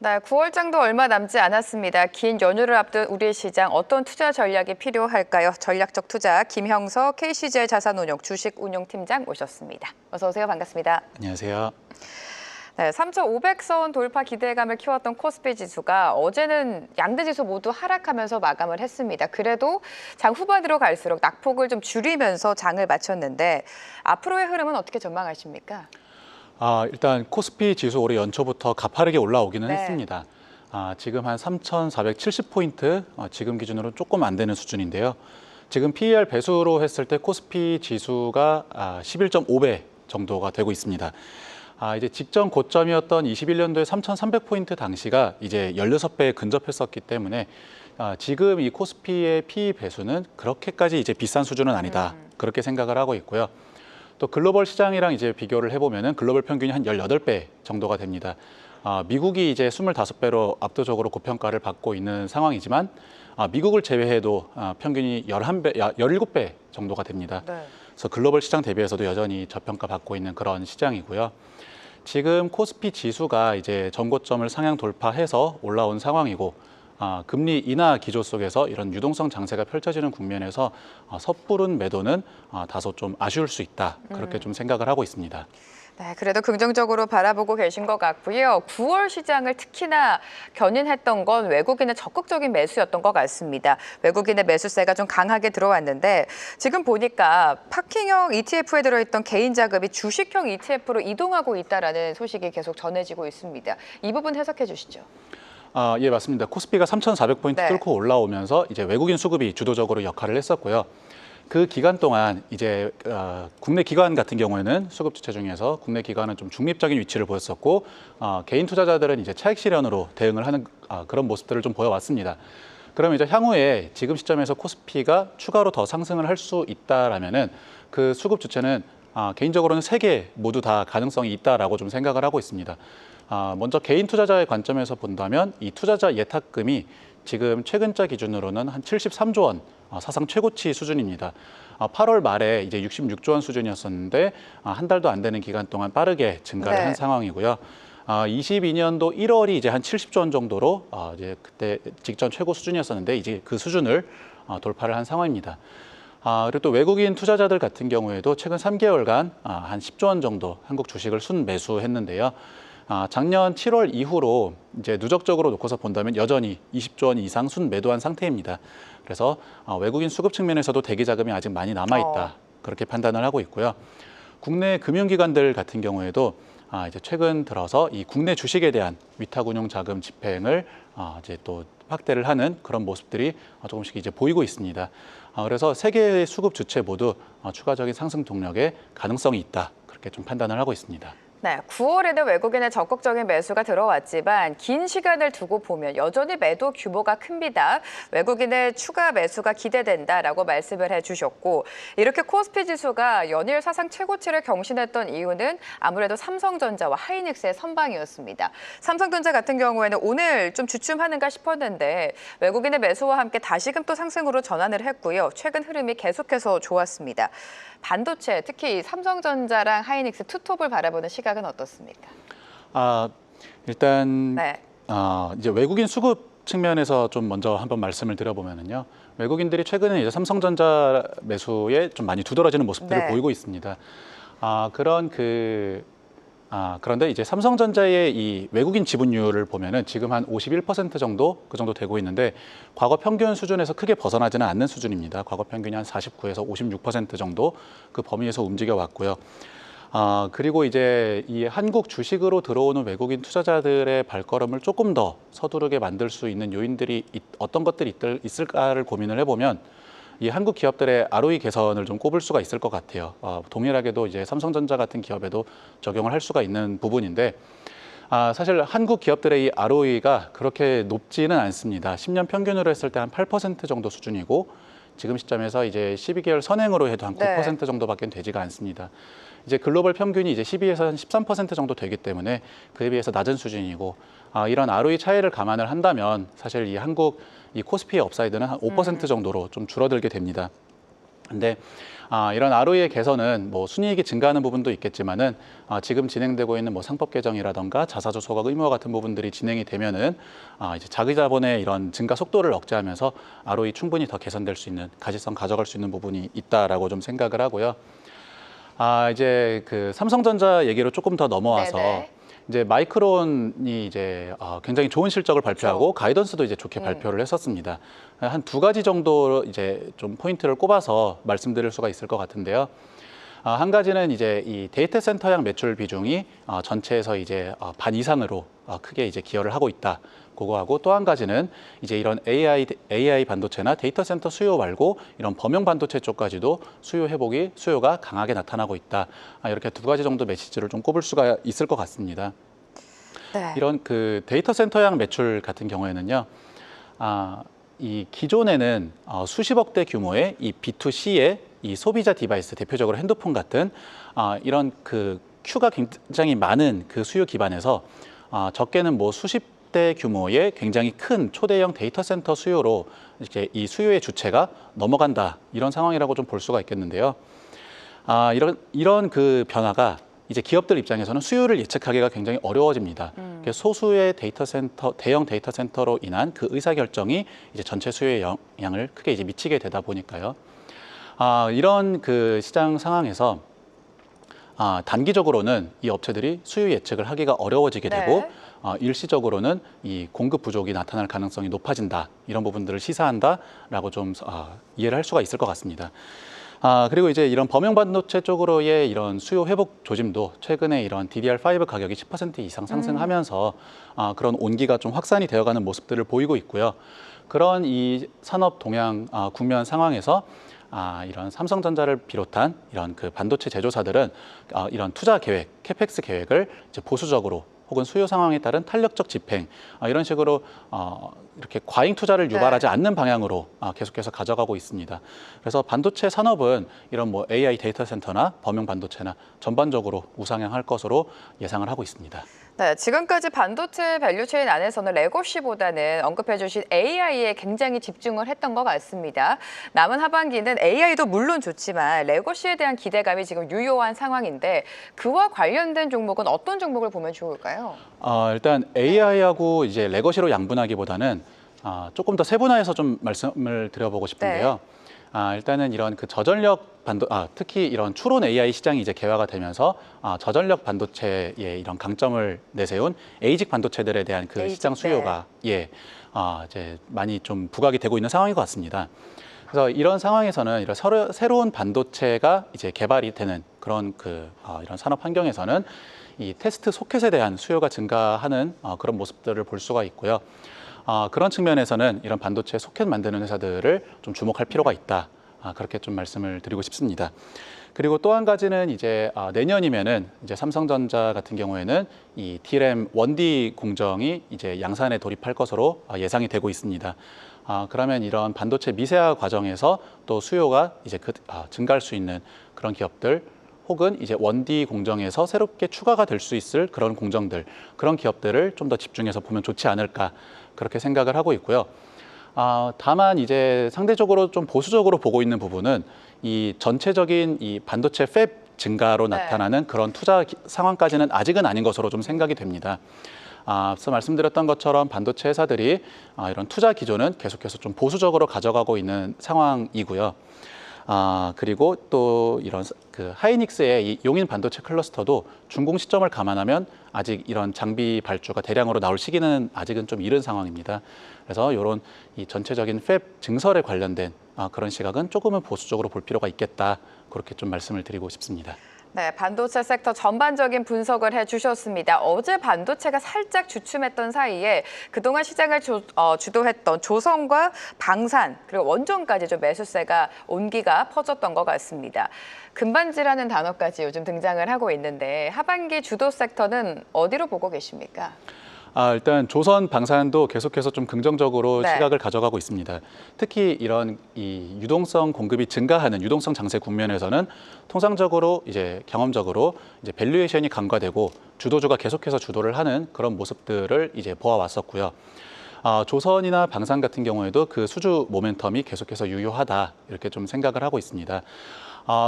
네, 9월장도 얼마 남지 않았습니다. 긴 연휴를 앞둔 우리 시장 어떤 투자 전략이 필요할까요? 전략적 투자 김형석 KCJ 자산운용 주식운용팀장 모셨습니다. 어서 오세요. 반갑습니다. 안녕하세요. 네, 3,500선 돌파 기대감을 키웠던 코스피 지수가 어제는 양대 지수 모두 하락하면서 마감을 했습니다. 그래도 장 후반으로 갈수록 낙폭을 좀 줄이면서 장을 마쳤는데 앞으로의 흐름은 어떻게 전망하십니까? 일단 코스피 지수 올해 연초부터 가파르게 올라오기는 네. 했습니다. 지금 한 3,470포인트, 지금 기준으로 조금 안 되는 수준인데요. 지금 PER 배수로 했을 때 코스피 지수가 11.5배 정도가 되고 있습니다. 이제 직전 고점이었던 21년도에 3,300포인트 당시가 이제 16배에 근접했었기 때문에 지금 이 코스피의 PE 배수는 그렇게까지 이제 비싼 수준은 아니다. 그렇게 생각을 하고 있고요. 또 글로벌 시장이랑 이제 비교를 해보면은 글로벌 평균이 한 18배 정도가 됩니다. 미국이 이제 25배로 압도적으로 고평가를 받고 있는 상황이지만 미국을 제외해도 평균이 17배 정도가 됩니다. 네. 그래서 글로벌 시장 대비해서도 여전히 저평가 받고 있는 그런 시장이고요. 지금 코스피 지수가 이제 전고점을 상향 돌파해서 올라온 상황이고 금리 인하 기조 속에서 이런 유동성 장세가 펼쳐지는 국면에서 섣부른 매도는 다소 좀 아쉬울 수 있다. 그렇게 좀 생각을 하고 있습니다. 네, 그래도 긍정적으로 바라보고 계신 것 같고요. 9월 시장을 특히나 견인했던 건 외국인의 적극적인 매수였던 것 같습니다. 외국인의 매수세가 좀 강하게 들어왔는데 지금 보니까 파킹형 ETF에 들어있던 개인 자금이 주식형 ETF로 이동하고 있다라는 소식이 계속 전해지고 있습니다. 이 부분 해석해 주시죠. 예, 맞습니다. 코스피가 3,400포인트 네. 뚫고 올라오면서 이제 외국인 수급이 주도적으로 역할을 했었고요. 그 기간 동안 이제 국내 기관 같은 경우에는 수급 주체 중에서 국내 기관은 좀 중립적인 위치를 보였었고 개인 투자자들은 이제 차익 실현으로 대응을 하는 그런 모습들을 좀 보여왔습니다. 그러면 이제 향후에 지금 시점에서 코스피가 추가로 더 상승을 할 수 있다라면은 그 수급 주체는 개인적으로는 세 개 모두 다 가능성이 있다라고 좀 생각을 하고 있습니다. 먼저 개인 투자자의 관점에서 본다면 이 투자자 예탁금이 지금 최근자 기준으로는 한 73조 원 사상 최고치 수준입니다. 8월 말에 이제 66조 원 수준이었었는데 한 달도 안 되는 기간 동안 빠르게 증가를 네. 한 상황이고요. 22년도 1월이 이제 한 70조 원 정도로 이제 그때 직전 최고 수준이었었는데 이제 그 수준을 돌파를 한 상황입니다. 그리고 또 외국인 투자자들 같은 경우에도 최근 3개월간 한 10조 원 정도 한국 주식을 순매수했는데요. 작년 7월 이후로 이제 누적적으로 놓고서 본다면 여전히 20조 원 이상 순매도한 상태입니다. 그래서 외국인 수급 측면에서도 대기 자금이 아직 많이 남아있다. 그렇게 판단을 하고 있고요. 국내 금융기관들 같은 경우에도 이제 최근 들어서 이 국내 주식에 대한 위탁운용 자금 집행을 이제 또 확대를 하는 그런 모습들이 조금씩 이제 보이고 있습니다. 그래서 세 개의 수급 주체 모두 추가적인 상승 동력의 가능성이 있다. 그렇게 좀 판단을 하고 있습니다. 네, 9월에는 외국인의 적극적인 매수가 들어왔지만 긴 시간을 두고 보면 여전히 매도 규모가 큽니다. 외국인의 추가 매수가 기대된다라고 말씀을 해주셨고 이렇게 코스피 지수가 연일 사상 최고치를 경신했던 이유는 아무래도 삼성전자와 하이닉스의 선방이었습니다. 삼성전자 같은 경우에는 오늘 좀 주춤하는가 싶었는데 외국인의 매수와 함께 다시금 또 상승으로 전환을 했고요. 최근 흐름이 계속해서 좋았습니다. 반도체, 특히 삼성전자랑 하이닉스 투톱을 바라보는 시각은 어떻습니까? 일단 네. 이제 외국인 수급 측면에서 좀 먼저 한번 말씀을 드려보면은요. 외국인들이 최근에 이제 삼성전자 매수에 좀 많이 두드러지는 모습들을 네. 보이고 있습니다. 그런데 이제 삼성전자의 이 외국인 지분율을 보면은 지금 한 51% 정도 그 정도 되고 있는데 과거 평균 수준에서 크게 벗어나지는 않는 수준입니다. 과거 평균이 한 49에서 56% 정도 그 범위에서 움직여 왔고요. 그리고 이제 이 한국 주식으로 들어오는 외국인 투자자들의 발걸음을 조금 더 서두르게 만들 수 있는 요인들이 어떤 것들이 있을까를 고민을 해보면 이 한국 기업들의 ROE 개선을 좀 꼽을 수가 있을 것 같아요. 동일하게도 이제 삼성전자 같은 기업에도 적용을 할 수가 있는 부분인데 사실 한국 기업들의 이 ROE가 그렇게 높지는 않습니다. 10년 평균으로 했을 때 한 8% 정도 수준이고 지금 시점에서 이제 12개월 선행으로 해도 한 9% 정도밖에 되지가 않습니다. 이제 글로벌 평균이 이제 12에서 한 13% 정도 되기 때문에 그에 비해서 낮은 수준이고 이런 ROE 차이를 감안을 한다면 사실 이 한국 이 코스피의 업사이드는 한 5% 정도로 좀 줄어들게 됩니다. 근데 이런 ROE의 개선은 뭐 순이익이 증가하는 부분도 있겠지만은 지금 진행되고 있는 뭐 상법 개정이라던가 자사주 소각 의무화 같은 부분들이 진행이 되면은 이제 자기자본의 이런 증가 속도를 억제하면서 ROE 충분히 더 개선될 수 있는 가시성 가져갈 수 있는 부분이 있다라고 좀 생각을 하고요. 이제 그 삼성전자 얘기로 조금 더 넘어와서 네네. 이제 마이크론이 이제 굉장히 좋은 실적을 발표하고 가이던스도 이제 좋게 발표를 했었습니다. 한 두 가지 정도 이제 좀 포인트를 꼽아서 말씀드릴 수가 있을 것 같은데요. 한 가지는 이제 이 데이터 센터형 매출 비중이 전체에서 이제 반 이상으로 크게 이제 기여를 하고 있다. 그거하고 또 한 가지는 이제 이런 AI 반도체나 데이터 센터 수요 말고 이런 범용 반도체 쪽까지도 수요가 강하게 나타나고 있다. 이렇게 두 가지 정도 메시지를 좀 꼽을 수가 있을 것 같습니다. 네. 이런 그 데이터 센터형 매출 같은 경우에는요. 이 기존에는 수십억 대 규모의 이 B2C의 이 소비자 디바이스, 대표적으로 핸드폰 같은 이런 그 큐가 굉장히 많은 그 수요 기반에서 적게는 뭐 수십 대 규모의 굉장히 큰 초대형 데이터 센터 수요로 이제 이 수요의 주체가 넘어간다, 이런 상황이라고 좀 볼 수가 있겠는데요. 이런 그 변화가 이제 기업들 입장에서는 수요를 예측하기가 굉장히 어려워집니다. 소수의 대형 데이터 센터로 인한 그 의사 결정이 이제 전체 수요의 영향을 크게 이제 미치게 되다 보니까요. 이런 그 시장 상황에서 단기적으로는 이 업체들이 수요 예측을 하기가 어려워지게 되고 일시적으로는 이 공급 부족이 나타날 가능성이 높아진다, 이런 부분들을 시사한다라고 좀 이해를 할 수가 있을 것 같습니다. 그리고 이제 이런 범용 반도체 쪽으로의 이런 수요 회복 조짐도 최근에 이런 DDR5 가격이 10% 이상 상승하면서 그런 온기가 좀 확산이 되어가는 모습들을 보이고 있고요. 그런 이 산업 동향 국면 상황에서 이런 삼성전자를 비롯한 이런 그 반도체 제조사들은 이런 투자 계획, 캐펙스 계획을 이제 보수적으로 혹은 수요 상황에 따른 탄력적 집행, 이런 식으로 이렇게 과잉 투자를 유발하지 않는 방향으로 계속해서 가져가고 있습니다. 그래서 반도체 산업은 이런 뭐 AI 데이터 센터나 범용 반도체나 전반적으로 우상향할 것으로 예상을 하고 있습니다. 네, 지금까지 반도체 밸류체인 안에서는 레거시보다는 언급해 주신 AI에 굉장히 집중을 했던 것 같습니다. 남은 하반기는 AI도 물론 좋지만 레거시에 대한 기대감이 지금 유효한 상황인데 그와 관련된 종목은 어떤 종목을 보면 좋을까요? 일단 AI하고 이제 레거시로 양분하기보다는 조금 더 세분화해서 좀 말씀을 드려보고 싶은데요. 일단은 이런 그 저전력 특히 이런 추론 AI 시장이 이제 개화가 되면서 저전력 반도체의 이런 강점을 내세운 에이직 반도체들에 대한 그 시장 수요가 이제 많이 좀 부각이 되고 있는 상황인 것 같습니다. 그래서 이런 상황에서는 이런 새로운 반도체가 이제 개발이 되는 그런 이런 산업 환경에서는 이 테스트 소켓에 대한 수요가 증가하는 그런 모습들을 볼 수가 있고요. 그런 측면에서는 이런 반도체 소켓 만드는 회사들을 좀 주목할 필요가 있다. 그렇게 좀 말씀을 드리고 싶습니다. 그리고 또 한 가지는 이제 내년이면은 이제 삼성전자 같은 경우에는 이 DRAM 1D 공정이 이제 양산에 돌입할 것으로 예상이 되고 있습니다. 그러면 이런 반도체 미세화 과정에서 또 수요가 이제 증가할 수 있는 그런 기업들, 혹은 이제 1D 공정에서 새롭게 추가가 될 수 있을 그런 공정들, 그런 기업들을 좀 더 집중해서 보면 좋지 않을까, 그렇게 생각을 하고 있고요. 다만 이제 상대적으로 좀 보수적으로 보고 있는 부분은 이 전체적인 이 반도체 팹 증가로 나타나는 그런 투자 상황까지는 아직은 아닌 것으로 좀 생각이 됩니다. 앞서 말씀드렸던 것처럼 반도체 회사들이 이런 투자 기조는 계속해서 좀 보수적으로 가져가고 있는 상황이고요. 그리고 또 이런 그 하이닉스의 이 용인 반도체 클러스터도 준공 시점을 감안하면 아직 이런 장비 발주가 대량으로 나올 시기는 아직은 좀 이른 상황입니다. 그래서 이런 이 전체적인 팹 증설에 관련된 그런 시각은 조금은 보수적으로 볼 필요가 있겠다, 그렇게 좀 말씀을 드리고 싶습니다. 네, 반도체 섹터 전반적인 분석을 해주셨습니다. 어제 반도체가 살짝 주춤했던 사이에 그동안 시장을 주도했던 조선과 방산 그리고 원전까지 좀 매수세가 온기가 퍼졌던 것 같습니다. 금반지라는 단어까지 요즘 등장을 하고 있는데 하반기 주도 섹터는 어디로 보고 계십니까? 일단 조선 방산도 계속해서 좀 긍정적으로 시각을 가져가고 있습니다. 특히 이런 이 유동성 공급이 증가하는 유동성 장세 국면에서는 통상적으로 이제 경험적으로 이제 밸류에이션이 간과되고 주도주가 계속해서 주도를 하는 그런 모습들을 이제 보아왔었고요. 조선이나 방산 같은 경우에도 그 수주 모멘텀이 계속해서 유효하다 이렇게 좀 생각을 하고 있습니다.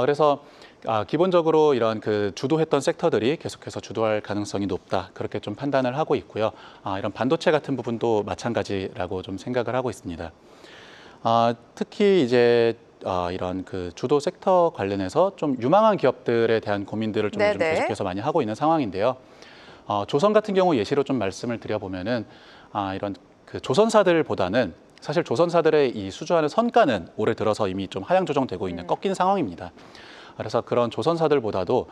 그래서 기본적으로 이런 그 주도했던 섹터들이 계속해서 주도할 가능성이 높다 그렇게 좀 판단을 하고 있고요. 이런 반도체 같은 부분도 마찬가지라고 좀 생각을 하고 있습니다. 특히 이제 이런 그 주도 섹터 관련해서 좀 유망한 기업들에 대한 고민들을 좀 요즘 네네. 계속해서 많이 하고 있는 상황인데요. 조선 같은 경우 예시로 좀 말씀을 드려보면은 이런 그 조선사들보다는 사실 조선사들의 이 수주하는 선가는 올해 들어서 이미 좀 하향 조정되고 있는 꺾인 상황입니다. 그래서 그런 조선사들보다도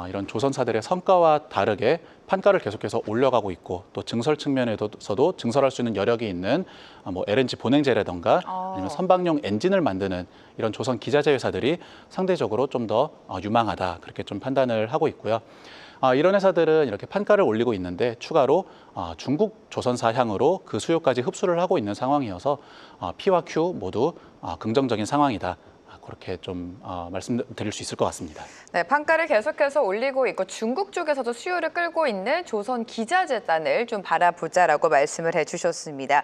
이런 조선사들의 성과와 다르게 판가를 계속해서 올려가고 있고 또 증설 측면에서도 증설할 수 있는 여력이 있는 뭐 LNG 본행제라든가 아니면 선박용 엔진을 만드는 이런 조선 기자재 회사들이 상대적으로 좀 더 유망하다 그렇게 좀 판단을 하고 있고요. 이런 회사들은 이렇게 판가를 올리고 있는데 추가로 중국 조선사향으로 그 수요까지 흡수를 하고 있는 상황이어서 P와 Q 모두 긍정적인 상황이다. 그렇게 좀 말씀드릴 수 있을 것 같습니다. 네, 판가를 계속해서 올리고 있고 중국 쪽에서도 수요를 끌고 있는 조선 기자재단을 좀 바라보자라고 말씀을 해주셨습니다.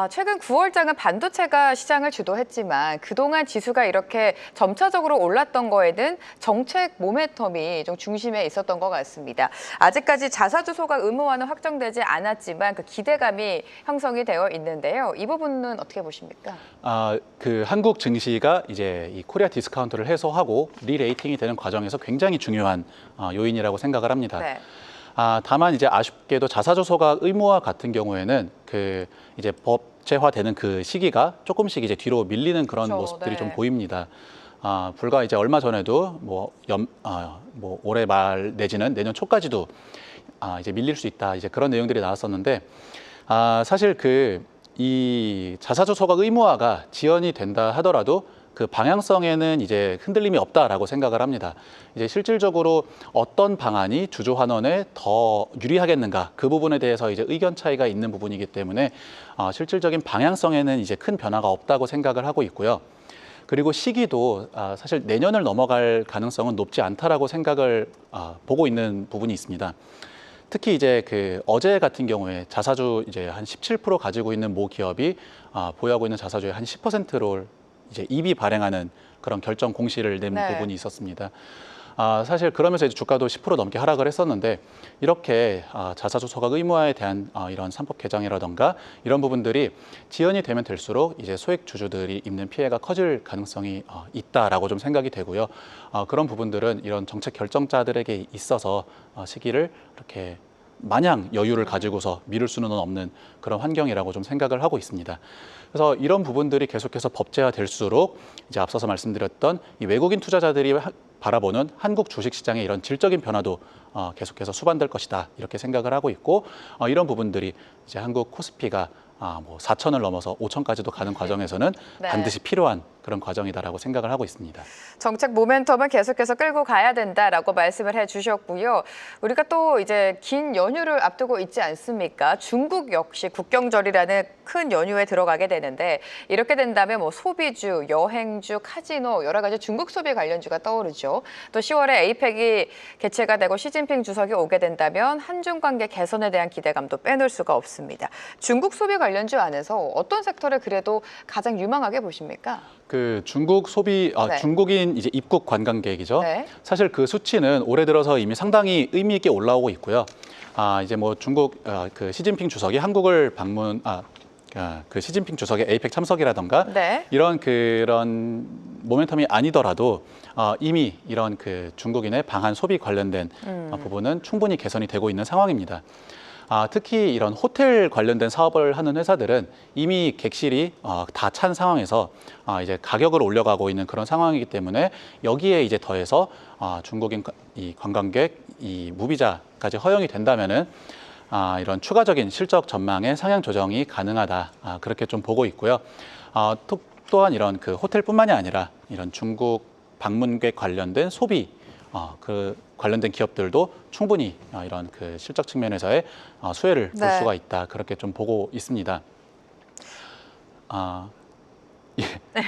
최근 9월장은 반도체가 시장을 주도했지만 그동안 지수가 이렇게 점차적으로 올랐던 거에는 정책 모멘텀이 좀 중심에 있었던 것 같습니다. 아직까지 자사주소가 의무화는 확정되지 않았지만 그 기대감이 형성이 되어 있는데요. 이 부분은 어떻게 보십니까? 그 한국 증시가 이제 이 코리아 디스카운트를 해소하고 리레이팅이 되는 과정에서 굉장히 중요한 요인이라고 생각을 합니다. 네. 다만 이제 아쉽게도 자사주소가 의무화 같은 경우에는 그 이제 법제화되는 그 시기가 조금씩 이제 뒤로 밀리는 그런 그렇죠. 모습들이 네. 좀 보입니다. 불과 이제 얼마 전에도 뭐 올해 말 내지는 내년 초까지도 이제 밀릴 수 있다 이제 그런 내용들이 나왔었는데 사실 이 자사주소가 의무화가 지연이 된다 하더라도 그 방향성에는 이제 흔들림이 없다라고 생각을 합니다. 이제 실질적으로 어떤 방안이 주주 환원에 더 유리하겠는가 그 부분에 대해서 이제 의견 차이가 있는 부분이기 때문에 실질적인 방향성에는 이제 큰 변화가 없다고 생각을 하고 있고요. 그리고 시기도 사실 내년을 넘어갈 가능성은 높지 않다라고 생각을 보고 있는 부분이 있습니다. 특히 이제 그 어제 같은 경우에 자사주 이제 한 17% 가지고 있는 모 기업이 보유하고 있는 자사주의 한 10%를 이제 이비 발행하는 그런 결정 공시를 낸 네. 부분이 있었습니다. 사실 그러면서 이제 주가도 10% 넘게 하락을 했었는데 이렇게 자사주소가 의무화에 대한 이런 산법 개정이라던가 이런 부분들이 지연이 되면 될수록 이제 소액 주주들이 입는 피해가 커질 가능성이 있다라고 좀 생각이 되고요. 그런 부분들은 이런 정책 결정자들에게 있어서 시기를 이렇게 마냥 여유를 가지고서 미룰 수는 없는 그런 환경이라고 좀 생각을 하고 있습니다. 그래서 이런 부분들이 계속해서 법제화될수록 이제 앞서서 말씀드렸던 이 외국인 투자자들이 바라보는 한국 주식시장의 이런 질적인 변화도 계속해서 수반될 것이다 이렇게 생각을 하고 있고 이런 부분들이 이제 한국 코스피가 뭐 4천을 넘어서 5천까지도 가는 과정에서는 네. 반드시 필요한 그런 과정이다라고 생각을 하고 있습니다. 정책 모멘텀은 계속해서 끌고 가야 된다라고 말씀을 해주셨고요. 우리가 또 이제 긴 연휴를 앞두고 있지 않습니까? 중국 역시 국경절이라는 큰 연휴에 들어가게 되는데 이렇게 된다면 뭐 소비주, 여행주, 카지노 여러 가지 중국 소비 관련주가 떠오르죠. 또 10월에 에이펙이 개최가 되고 시진핑 주석이 오게 된다면 한중 관계 개선에 대한 기대감도 빼놓을 수가 없습니다. 중국 소비 관련주 안에서 어떤 섹터를 그래도 가장 유망하게 보십니까? 그 중국 소비, 네. 중국인 이제 입국 관광객이죠. 네. 사실 그 수치는 올해 들어서 이미 상당히 의미 있게 올라오고 있고요. 이제 뭐 중국 그 시진핑 주석이 한국을 방문, 그 시진핑 주석의 에이펙 참석이라던가 네. 이런 그런 모멘텀이 아니더라도 이미 이런 그 중국인의 방한 소비 관련된 부분은 충분히 개선이 되고 있는 상황입니다. 특히 이런 호텔 관련된 사업을 하는 회사들은 이미 객실이 다 찬 상황에서 이제 가격을 올려가고 있는 그런 상황이기 때문에 여기에 이제 더해서 중국인 이 관광객, 이 무비자까지 허용이 된다면은 이런 추가적인 실적 전망의 상향 조정이 가능하다 그렇게 좀 보고 있고요. 또한 이런 그 호텔뿐만이 아니라 이런 중국 방문객 관련된 소비 그 관련된 기업들도 충분히 이런 그 실적 측면에서의 수혜를 볼 네. 수가 있다 그렇게 좀 보고 있습니다.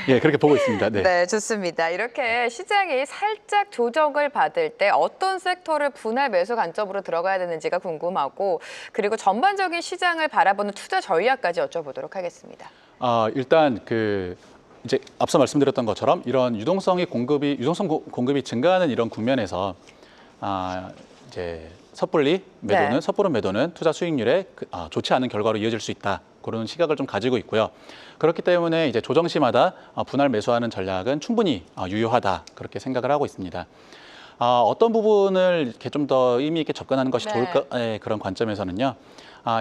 예, 그렇게 보고 있습니다. 네. 네, 좋습니다. 이렇게 시장이 살짝 조정을 받을 때 어떤 섹터를 분할 매수 관점으로 들어가야 되는지가 궁금하고 그리고 전반적인 시장을 바라보는 투자 전략까지 여쭤보도록 하겠습니다. 일단 이제 앞서 말씀드렸던 것처럼 이런 유동성 공급이 증가하는 이런 국면에서 이제 섣불리 매도는 네. 섣부른 매도는 투자 수익률에 좋지 않은 결과로 이어질 수 있다. 그런 시각을 좀 가지고 있고요. 그렇기 때문에 이제 조정 시마다 분할 매수하는 전략은 충분히 유효하다. 그렇게 생각을 하고 있습니다. 어떤 부분을 이렇게 좀 더 의미 있게 접근하는 것이 네. 좋을까? 그런 관점에서는요.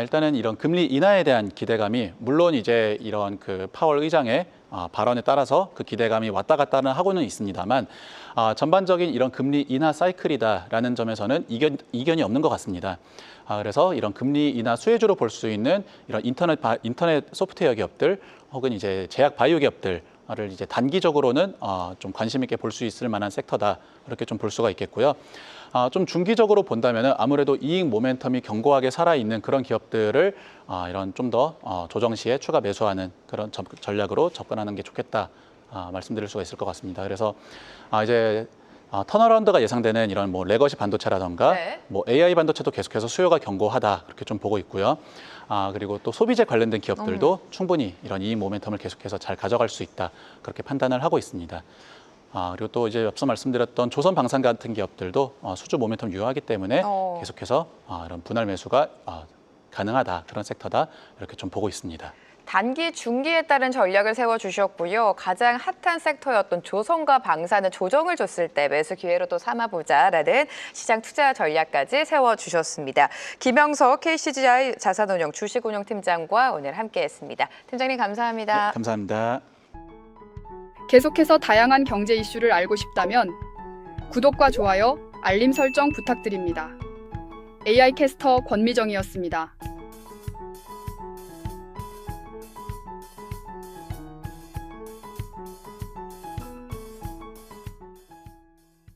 일단은 이런 금리 인하에 대한 기대감이 물론 이제 이런 파월 의장의 발언에 따라서 그 기대감이 왔다 갔다는 하고는 있습니다만 전반적인 이런 금리 인하 사이클이다라는 점에서는 이견이 없는 것 같습니다. 그래서 이런 금리 인하 수혜주로 볼 수 있는 이런 인터넷 소프트웨어 기업들 혹은 이제 제약 바이오 기업들 를 이제 단기적으로는 좀 관심 있게 볼 수 있을 만한 섹터다 이렇게 좀 볼 수가 있겠고요. 좀 중기적으로 본다면은 아무래도 이익 모멘텀이 견고하게 살아 있는 그런 기업들을 이런 좀 더 조정 시에 추가 매수하는 그런 전략으로 접근하는 게 좋겠다 말씀드릴 수가 있을 것 같습니다. 그래서 이제 턴어라운드가 예상되는 이런 뭐 레거시 반도체라던가 네. 뭐 AI 반도체도 계속해서 수요가 견고하다 그렇게 좀 보고 있고요. 그리고 또 소비재 관련된 기업들도 충분히 이런 이익 모멘텀을 계속해서 잘 가져갈 수 있다 그렇게 판단을 하고 있습니다. 그리고 또 이제 앞서 말씀드렸던 조선방산 같은 기업들도 수주 모멘텀 유효하기 때문에 계속해서 이런 분할 매수가 가능하다 그런 섹터다 이렇게 좀 보고 있습니다. 단기, 중기에 따른 전략을 세워주셨고요. 가장 핫한 섹터였던 조선과 방산은 조정을 줬을 때 매수 기회로 또 삼아보자라는 시장 투자 전략까지 세워주셨습니다. 김영석 KCGI 자산운용 주식운용팀장과 오늘 함께했습니다. 팀장님 감사합니다. 네, 감사합니다. 계속해서 다양한 경제 이슈를 알고 싶다면 구독과 좋아요, 알림 설정 부탁드립니다. AI 캐스터 권미정이었습니다.